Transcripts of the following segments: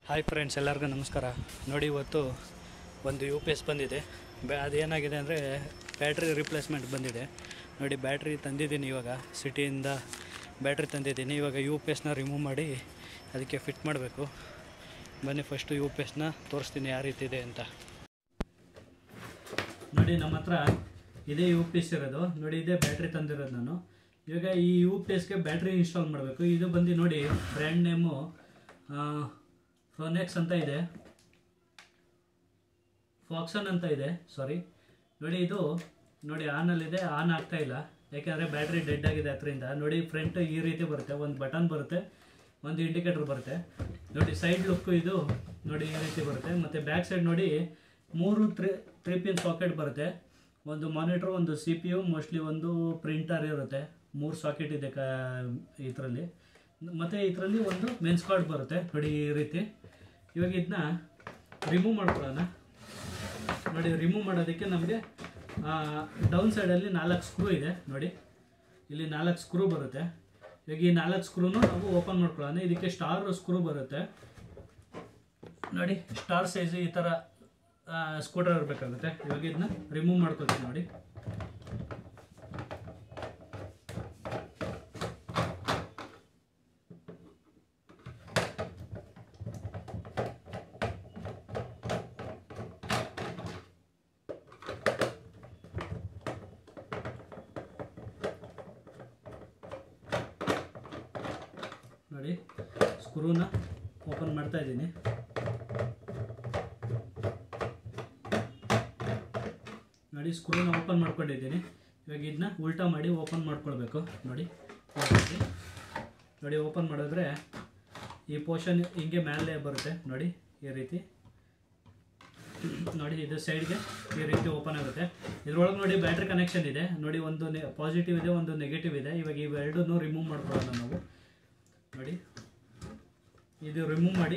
Hi friends, ಎಲ್ಲರಿಗೂ ನಮಸ್ಕಾರ. ನೋಡಿ, ಇವತ್ತು ಒಂದು ಯು ಪಿ ಎಸ್ ಬಂದಿದೆ. ಅದೇನಾಗಿದೆ ಅಂದರೆ ಬ್ಯಾಟ್ರಿ ರಿಪ್ಲೇಸ್ಮೆಂಟ್ ಬಂದಿದೆ. ನೋಡಿ, ಬ್ಯಾಟ್ರಿ ತಂದಿದ್ದೀನಿ. ಇವಾಗ ಸಿಟಿಯಿಂದ ಬ್ಯಾಟ್ರಿ ತಂದಿದ್ದೀನಿ. ಇವಾಗ ಯು ಪಿ ಎಸ್ನ ರಿಮೂವ್ ಮಾಡಿ ಅದಕ್ಕೆ ಫಿಟ್ ಮಾಡಬೇಕು. ಬನ್ನಿ, ಫಸ್ಟು ಯು ಪಿ ಎಸ್ನ ತೋರಿಸ್ತೀನಿ ಯಾವ ರೀತಿ ಇದೆ ಅಂತ. ನೋಡಿ, ನಮ್ಮ ಹತ್ರ ಇದೇ ಯು ಪಿ ಎಸ್ ಇರೋದು. ನೋಡಿ, ಇದೇ ಬ್ಯಾಟ್ರಿ ತಂದಿರೋದು ನಾನು. ಇವಾಗ ಈ ಯು ಪಿ ಎಸ್ಗೆ ಬ್ಯಾಟ್ರಿ ಇನ್ಸ್ಟಾಲ್ ಮಾಡಬೇಕು. ಇದು ಬಂದು ನೋಡಿ, ಬ್ರ್ಯಾಂಡ್ ನೇಮು ಫೋನೆಕ್ಸ್ ಅಂತ ಇದೆ, ಫಾಕ್ಸನ್ ಅಂತ ಇದೆ. ನೋಡಿ, ಇದು ನೋಡಿ ಆನಲ್ಲಿದೆ, ಆನ್ ಆಗ್ತಾ ಇಲ್ಲ. ಯಾಕೆಂದರೆ ಬ್ಯಾಟ್ರಿ ಡೆಡ್ ಆಗಿದೆ. ಅದರಿಂದ ನೋಡಿ, ಫ್ರಂಟ್ ಈ ರೀತಿ ಬರುತ್ತೆ, ಒಂದು ಬಟನ್ ಬರುತ್ತೆ, ಒಂದು ಇಂಡಿಕೇಟರ್ ಬರುತ್ತೆ. ನೋಡಿ, ಸೈಡ್ ಲುಕ್ ಇದು ನೋಡಿ ಈ ರೀತಿ ಬರುತ್ತೆ. ಮತ್ತು ಬ್ಯಾಕ್ ಸೈಡ್ ನೋಡಿ 3 ಪಿನ್ ಸಾಕೆಟ್ ಬರುತ್ತೆ. ಒಂದು ಮಾನಿಟ್ರು, ಒಂದು ಸಿ ಪಿ ಯು, ಮೋಸ್ಟ್ಲಿ ಒಂದು ಪ್ರಿಂಟರ್ ಇರುತ್ತೆ. 3 ಸಾಕೆಟ್ ಇದೆ ಇದರಲ್ಲಿ. ಮತ್ತು ಇದರಲ್ಲಿ ಒಂದು ಮೆನ್ಸ್ ಕಾರ್ಡ್ ಬರುತ್ತೆ. ನೋಡಿ ಈ ರೀತಿ. ಇವಾಗ ಇದನ್ನ ರಿಮೂವ್ ಮಾಡ್ಕೊಳ್ಳೋಣ. ನೋಡಿ, ರಿಮೂವ್ ಮಾಡೋದಕ್ಕೆ ನಮಗೆ ಡೌನ್ ಸೈಡಲ್ಲಿ 4 ಸ್ಕ್ರೂ ಇದೆ. ನೋಡಿ, ಇಲ್ಲಿ 4 ಸ್ಕ್ರೂ ಬರುತ್ತೆ. ಇವಾಗ ಈ 4 ಸ್ಕ್ರೂನು ನಾವು ಓಪನ್ ಮಾಡ್ಕೊಳ್ಳೋಣ. ಇದಕ್ಕೆ ಸ್ಟಾರ್ ಸ್ಕ್ರೂ ಬರುತ್ತೆ. ನೋಡಿ, ಸ್ಟಾರ್ ಸೈಜ್ ಈ ಥರ ಸ್ಕೂಟರ್ ಇರಬೇಕಾಗುತ್ತೆ. ಇವಾಗ ಇದನ್ನ ರಿಮೂವ್ ಮಾಡ್ಕೊಳ್ತೀವಿ. ನೋಡಿ, ನೋಡಿ ಸ್ಕ್ರೂನ ಓಪನ್ ಮಾಡ್ತಾ ಇದ್ದೀನಿ. ನೋಡಿ, ಸ್ಕ್ರೂನ ಓಪನ್ ಮಾಡ್ಕೊಂಡಿದ್ದೀನಿ. ಇವಾಗ ಇದನ್ನ ಉಲ್ಟಾ ಮಾಡಿ ಓಪನ್ ಮಾಡ್ಕೊಳ್ಬೇಕು. ನೋಡಿ, ಓಪನ್ ಮಾಡಿದ್ರೆ ಈ ಪೋರ್ಷನ್ ಹಿಂಗೆ ಮೇಲೆ ಬರುತ್ತೆ. ನೋಡಿ ಈ ರೀತಿ. ನೋಡಿ, ಇದು ಸೈಡ್ಗೆ ಈ ರೀತಿ ಓಪನ್ ಆಗುತ್ತೆ. ಇದ್ರೊಳಗೆ ನೋಡಿ ಬ್ಯಾಟ್ರಿ ಕನೆಕ್ಷನ್ ಇದೆ. ನೋಡಿ, ಒಂದು ಪಾಸಿಟಿವ್ ಇದೆ, ಒಂದು ನೆಗೆಟಿವ್ ಇದೆ. ಇವಾಗ ಇವೆರಡನ್ನೂ ರಿಮೂವ್ ಮಾಡ್ಕೊಳ್ಳೋಣ ನಾವು. ನೋಡಿ, ಇದು ರಿಮೂವ್ ಮಾಡಿ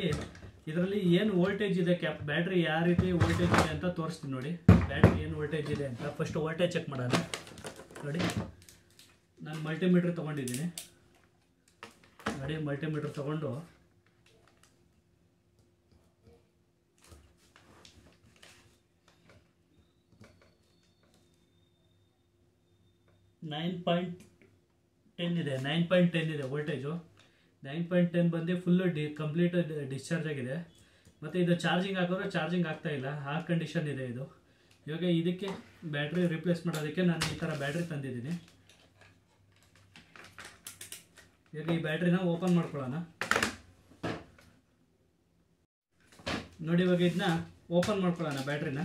ಇದರಲ್ಲಿ ಏನು ವೋಲ್ಟೇಜ್ ಇದೆ, ಬ್ಯಾಟ್ರಿ ಯಾವ ರೀತಿ ವೋಲ್ಟೇಜ್ ಇದೆ ಅಂತ ತೋರಿಸ್ತೀನಿ. ನೋಡಿ, ಬ್ಯಾಟ್ರಿ ಏನು ವೋಲ್ಟೇಜ್ ಇದೆ ಅಂತ ಫಸ್ಟ್ ವೋಲ್ಟೇಜ್ ಚೆಕ್ ಮಾಡೋಣ. ನೋಡಿ, ನಾನು ಮಲ್ಟಿಮೀಟ್ರ್ ತೊಗೊಂಡಿದ್ದೀನಿ. ನೋಡಿ, ಮಲ್ಟಿಮೀಟ್ರ್ ತೊಗೊಂಡು .10 ಇದೆ. 9.10 ಇದೆ ವೋಲ್ಟೇಜು. 9.10 ಬಂದು ಫುಲ್ಲು ಕಂಪ್ಲೀಟ್ ಡಿಸ್ಚಾರ್ಜ್ ಆಗಿದೆ. ಮತ್ತು ಇದು ಚಾರ್ಜಿಂಗ್ ಹಾಕಿದ್ರೆ ಚಾರ್ಜಿಂಗ್ ಆಗ್ತಾ ಇಲ್ಲ, ಆ ಕಂಡೀಷನ್ ಇದೆ ಇದು. ಇವಾಗ ಇದಕ್ಕೆ ಬ್ಯಾಟ್ರಿ ರಿಪ್ಲೇಸ್ ಮಾಡೋದಕ್ಕೆ ನಾನು ಈ ಥರ ಬ್ಯಾಟ್ರಿ ತಂದಿದ್ದೀನಿ. ಇವಾಗ ಈ ಬ್ಯಾಟ್ರಿನ ಓಪನ್ ಮಾಡ್ಕೊಳ್ಳೋಣ. ನೋಡಿ, ಇವಾಗ ಇದನ್ನ ಓಪನ್ ಮಾಡ್ಕೊಳ್ಳೋಣ ಬ್ಯಾಟ್ರಿನ.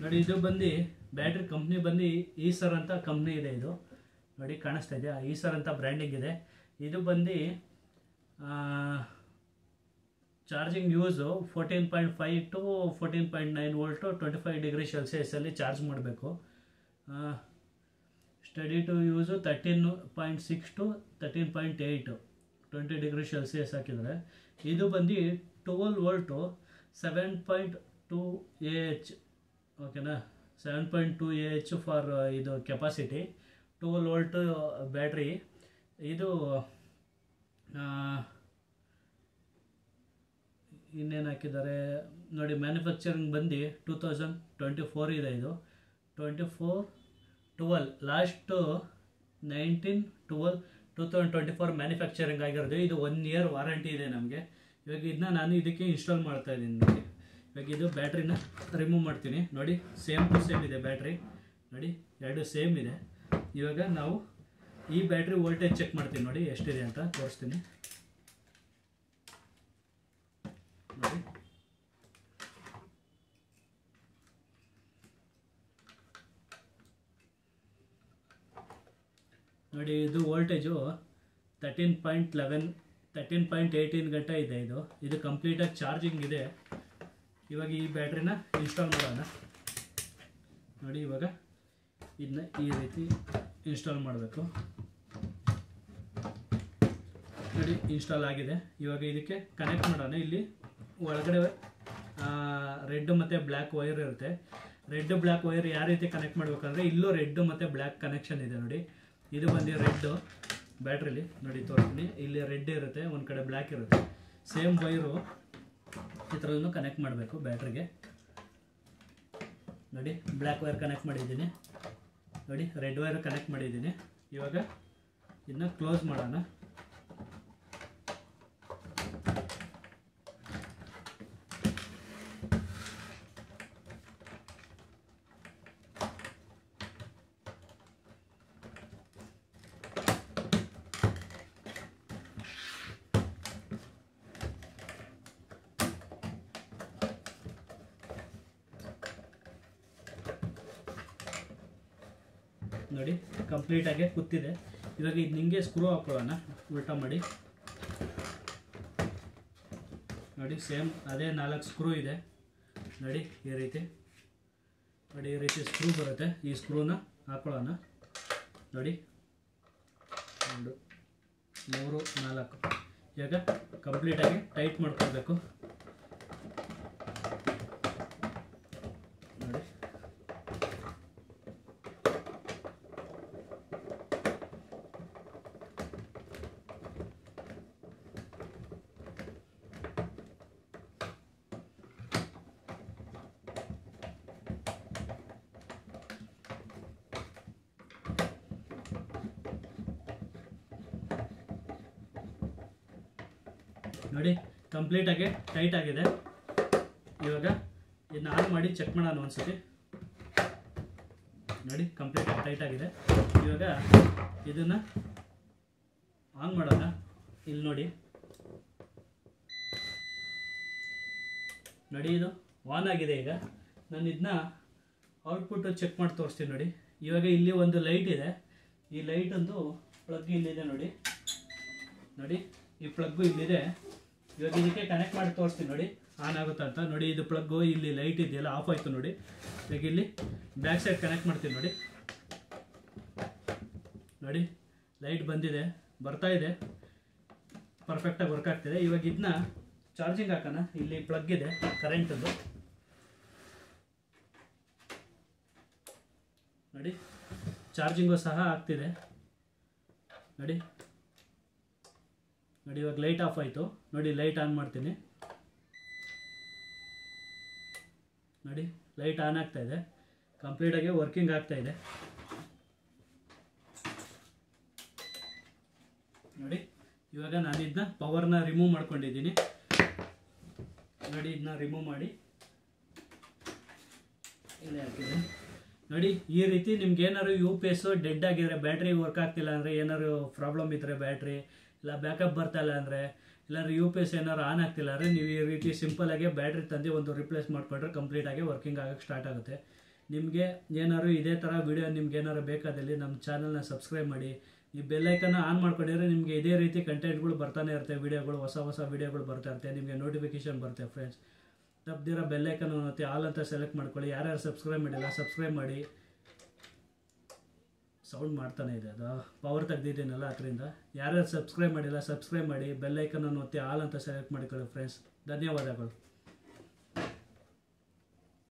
ನೋಡಿ, ಇದು ಬಂದು ಬ್ಯಾಟ್ರಿ ಕಂಪ್ನಿ ಬಂದು ಈಸರ್ ಅಂತ ಕಂಪ್ನಿ ಇದೆ. ಇದು ನೋಡಿ ಕಾಣಿಸ್ತಾ ಇದೆಯಾ, ಈಸರ್ ಅಂತ ಬ್ರ್ಯಾಂಡಿಂಗ್ ಇದೆ. ಇದು ಬಂದು charging use 14.5 to 14.9 volt 25 degree ಸೆಲ್ಸಿಯಸ್ಸಲ್ಲಿ ಚಾರ್ಜ್ ಮಾಡಬೇಕು. Study to use 13.6 to 13.8 20 degree Celsius ಹಾಕಿದರೆ. ಇದು ಬಂದು 12 ವೋಲ್ಟು 7.2 AH. ಓಕೆನಾ, 7.2 AH ಫಾರ್ ಇದು ಕೆಪಾಸಿಟಿ. 12 volt battery. ಇದು ಇನ್ನೇನು ಹಾಕಿದ್ದಾರೆ ನೋಡಿ, ಮ್ಯಾನುಫ್ಯಾಕ್ಚರಿಂಗ್ ಬಂದು 2024 ಇದೆ. ಇದು 24/12 ಲಾಸ್ಟ್ 19/12/2024 ಮ್ಯಾನುಫ್ಯಾಕ್ಚರಿಂಗ್ ಆಗಿರೋದು. ಇದು 1 year ವಾರಂಟಿ ಇದೆ ನಮಗೆ. ಇವಾಗ ಇದನ್ನ ನಾನು ಇದಕ್ಕೆ ಇನ್ಸ್ಟಾಲ್ ಮಾಡ್ತಾ ಇದ್ದೀನಿ. ಇವಾಗ ಇದು ಬ್ಯಾಟ್ರಿನ ರಿಮೂವ್ ಮಾಡ್ತೀನಿ. ನೋಡಿ, ಸೇಮ್ ಟು ಸೇಮ್ ಇದೆ ಬ್ಯಾಟ್ರಿ. ನೋಡಿ, ಎರಡು ಸೇಮ್ ಇದೆ. ಇವಾಗ ನಾವು ಈ ಬ್ಯಾಟ್ರಿ ವೋಲ್ಟೇಜ್ ಚೆಕ್ ಮಾಡ್ತೀನಿ. ನೋಡಿ ಎಷ್ಟಿದೆ ಅಂತ ತೋರಿಸ್ತೀನಿ. ನೋಡಿ, ನೋಡಿ ಇದು ವೋಲ್ಟೇಜು 13.18 ಗಂಟೆ ಇದೆ. ಇದು ಕಂಪ್ಲೀಟಾಗಿ ಚಾರ್ಜಿಂಗ್ ಇದೆ. ಇವಾಗ ಈ ಬ್ಯಾಟ್ರಿನ ಇನ್ಸ್ಟಾಲ್ ಮಾಡೋಣ. ನೋಡಿ, ಇವಾಗ ಇದನ್ನ ಈ ರೀತಿ ಇನ್ಸ್ಟಾಲ್ ಮಾಡಬೇಕು. ನೋಡಿ, ಇನ್ಸ್ಟಾಲ್ ಆಗಿದೆ. ಇವಾಗ ಇದಕ್ಕೆ ಕನೆಕ್ಟ್ ಮಾಡೋಣ. ಇಲ್ಲಿ ಒಳಗಡೆ ರೆಡ್ ಮತ್ತು ಬ್ಲ್ಯಾಕ್ ವೈರ್ ಇರುತ್ತೆ. ರೆಡ್ ಬ್ಲ್ಯಾಕ್ ವೈರ್ ಯಾವ ರೀತಿ ಕನೆಕ್ಟ್ ಮಾಡಬೇಕಂದ್ರೆ ಇಲ್ಲೂ ರೆಡ್ ಮತ್ತು ಬ್ಲ್ಯಾಕ್ ಕನೆಕ್ಷನ್ ಇದೆ ನೋಡಿ. ಇದು ಬಂದು ರೆಡ್ಡು ಬ್ಯಾಟ್ರಿಲಿ ನೋಡಿ ತೋರಿಸ್ತೀನಿ. ಇಲ್ಲಿ ರೆಡ್ ಇರುತ್ತೆ, ಒಂದು ಕಡೆ ಬ್ಲ್ಯಾಕ್ ಇರುತ್ತೆ. ಸೇಮ್ ವೈರು ಈ ಥರದನ್ನು ಕನೆಕ್ಟ್ ಮಾಡಬೇಕು ಬ್ಯಾಟ್ರಿಗೆ. ನೋಡಿ ಬ್ಲ್ಯಾಕ್ ವೈರ್ ಕನೆಕ್ಟ್ ಮಾಡಿದ್ದೀನಿ, ನೋಡಿ ರೆಡ್ ವೈರ್ ಕನೆಕ್ಟ್ ಮಾಡಿದ್ದೀನಿ. ಇವಾಗ ಇದನ್ನ ಕ್ಲೋಸ್ ಮಾಡೋಣ. ನೋಡಿ ಕಂಪ್ಲೀಟಾಗಿ ಕೂತಿದೆ. ಇವಾಗ ಇದು ನಿಂಗೆ ಸ್ಕ್ರೂ ಹಾಕೊಳ್ಳೋಣ, ಉಲ್ಟಾ ಮಾಡಿ. ನೋಡಿ ಸೇಮ್ ಅದೇ 4 ಸ್ಕ್ರೂ ಇದೆ ನೋಡಿ. ಈ ರೀತಿ ನೋಡಿ, ಈ ರೀತಿ ಸ್ಕ್ರೂ ಬರುತ್ತೆ. ಈ ಸ್ಕ್ರೂನ ಹಾಕೊಳ್ಳೋಣ ನೋಡಿ. 1 3 4. ಇವಾಗ ಕಂಪ್ಲೀಟಾಗಿ ಟೈಟ್ ಮಾಡ್ಕೊಳ್ಬೇಕು ನೋಡಿ. ನೋಡಿ ಕಂಪ್ಲೀಟಾಗಿ ಟೈಟ್ ಆಗಿದೆ. ಇವಾಗ ಇದನ್ನ ಆನ್ ಮಾಡಿ ಚೆಕ್ ಮಾಡೋಣ ಒಂದ್ಸತಿ. ನೋಡಿ ಕಂಪ್ಲೀಟಾಗಿ ಟೈಟ್ ಆಗಿದೆ. ಇವಾಗ ಇದನ್ನು ಆನ್ ಮಾಡೋಣ. ಇಲ್ಲಿ ನೋಡಿ ನೋಡಿ ಇದು ಆನ್ ಆಗಿದೆ. ಈಗ ನಾನು ಇದನ್ನ ಔಟ್ಪುಟ್ ಚೆಕ್ ಮಾಡಿ ತೋರಿಸ್ತೀನಿ ನೋಡಿ. ಇವಾಗ ಇಲ್ಲಿ ಒಂದು ಲೈಟ್ ಇದೆ. ಈ ಲೈಟ್ ಒಂದು ಪ್ಲಗ್ ಇಲ್ಲಿದೆ ನೋಡಿ. ನೋಡಿ ಈ ಪ್ಲಗ್ಗು ಇಲ್ಲಿದೆ. ಇವಾಗ ಇದಕ್ಕೆ ಕನೆಕ್ಟ್ ಮಾಡಿ ತೋರಿಸ್ತೀನಿ ನೋಡಿ ಆನ್ ಆಗುತ್ತಾ ಅಂತ. ನೋಡಿ ಇದು ಪ್ಲಗ್ಗು, ಇಲ್ಲಿ ಲೈಟ್ ಇದೆಯಲ್ಲ ಆಫ್ ಆಯಿತು ನೋಡಿ. ಇವಾಗ ಇಲ್ಲಿ ಬ್ಯಾಕ್ ಸೈಡ್ ಕನೆಕ್ಟ್ ಮಾಡ್ತೀನಿ ನೋಡಿ. ನೋಡಿ ಲೈಟ್ ಬಂದಿದೆ, ಬರ್ತಾ ಇದೆ, ಪರ್ಫೆಕ್ಟಾಗಿ ವರ್ಕ್ ಆಗ್ತಿದೆ. ಇವಾಗ ಇದನ್ನ ಚಾರ್ಜಿಂಗ್ ಹಾಕೋಣ. ಇಲ್ಲಿ ಪ್ಲಗ್ ಇದೆ ಕರೆಂಟದ್ದು ನೋಡಿ. ಚಾರ್ಜಿಂಗು ಸಹ ಆಗ್ತಿದೆ ನೋಡಿ. ನೋಡಿ ಇವಾಗ ಲೈಟ್ ಆಫ್ ಆಯಿತು ನೋಡಿ. ಲೈಟ್ ಆನ್ ಮಾಡ್ತೀನಿ ನೋಡಿ. ಲೈಟ್ ಆನ್ ಆಗ್ತಾ ಇದೆ, ಕಂಪ್ಲೀಟಾಗಿ ವರ್ಕಿಂಗ್ ಆಗ್ತಾ ಇದೆ ನೋಡಿ. ಇವಾಗ ನಾನು ಇದನ್ನ ಪವರ್ನ ರಿಮೂವ್ ಮಾಡ್ಕೊಂಡಿದ್ದೀನಿ ನೋಡಿ. ಇದನ್ನ ರಿಮೂವ್ ಮಾಡಿ ಇಲ್ಲೇ ಹಾಕಿದೆ ನೋಡಿ. ಈ ರೀತಿ ನಿಮ್ಗೆ ಏನಾದ್ರು UPS ಡೆಡ್ ಆಗಿದ್ರೆ, ಬ್ಯಾಟ್ರಿ ವರ್ಕ್ ಆಗ್ತಿಲ್ಲ ಅಂದರೆ, ಏನಾದ್ರು ಪ್ರಾಬ್ಲಮ್ ಇದ್ದರೆ ಬ್ಯಾಟ್ರಿ ಇಲ್ಲ ಬ್ಯಾಕಪ್ ಬರ್ತಾ ಇಲ್ಲ ಅಂದರೆ, ಇಲ್ಲಾಂದ್ರೆ UPS ಏನಾದ್ರು ಆನ್ ಆಗ್ತಿಲ್ಲ ಅಂದರೆ, ನೀವು ಈ ರೀತಿ ಸಿಂಪಲಾಗಿ ಬ್ಯಾಟ್ರಿ ತಂದು ಒಂದು ರಿಪ್ಲೇಸ್ ಮಾಡಿಕೊಂಡ್ರೆ ಕಂಪ್ಲೀಟಾಗಿ ವರ್ಕಿಂಗ್ ಆಗೋಕ್ಕೆ ಸ್ಟಾರ್ಟ್ ಆಗುತ್ತೆ. ನಿಮಗೆ ಏನಾದ್ರು ಇದೇ ಥರ ವಿಡಿಯೋ ನಿಮ್ಗೆ ಏನಾದ್ರು ಬೇಕಾದಲ್ಲಿ ನಮ್ಮ ಚಾನಲ್ನ ಸಬ್ಸ್ಕ್ರೈಬ್ ಮಾಡಿ. ಈ ಬೆಲ್ಲೈಕನ್ನ ಆನ್ ಮಾಡ್ಕೊಂಡಿದ್ರೆ ನಿಮಗೆ ಇದೇ ರೀತಿ ಕಂಟೆಂಟ್ಗಳು ಬರ್ತಾನೆ ಇರುತ್ತೆ. ವಿಡಿಯೋಗಳು ಹೊಸ ವಿಡಿಯೋಗಳು ಬರ್ತಾ ಇರುತ್ತೆ, ನಿಮಗೆ ನೋಟಿಫಿಕೇಶನ್ ಬರುತ್ತೆ ಫ್ರೆಂಡ್ಸ್. ತಪ್ಪದಿರೋ ಬೆಲ್ಲೈಕನ್ ಮತ್ತೆ ಆಲ್ ಅಂತ ಸೆಲೆಕ್ಟ್ ಮಾಡ್ಕೊಳ್ಳಿ. ಯಾರ್ಯಾರು ಸಬ್ಸ್ಕ್ರೈಬ್ ಮಾಡಿಲ್ಲ ಸಬ್ಸ್ಕ್ರೈಬ್ ಮಾಡಿ. ಸೌಂಡ್ ಮಾಡ್ತಾನೆ ಇದೆ, ಅದು ಪವರ್ ತೆಗ್ದಿದ್ದೀನಲ್ಲ ಅದರಿಂದ. ಯಾರ್ಯಾರು ಸಬ್ಸ್ಕ್ರೈಬ್ ಮಾಡಿಲ್ಲ ಸಬ್ಸ್ಕ್ರೈಬ್ ಮಾಡಿ, ಬೆಲ್ಲೈಕನ್ ಒತ್ತಿ ಆಲ್ ಅಂತ ಸೆಲೆಕ್ಟ್ ಮಾಡಿಕೊಳ್ಳಿ ಫ್ರೆಂಡ್ಸ್. ಧನ್ಯವಾದಗಳು.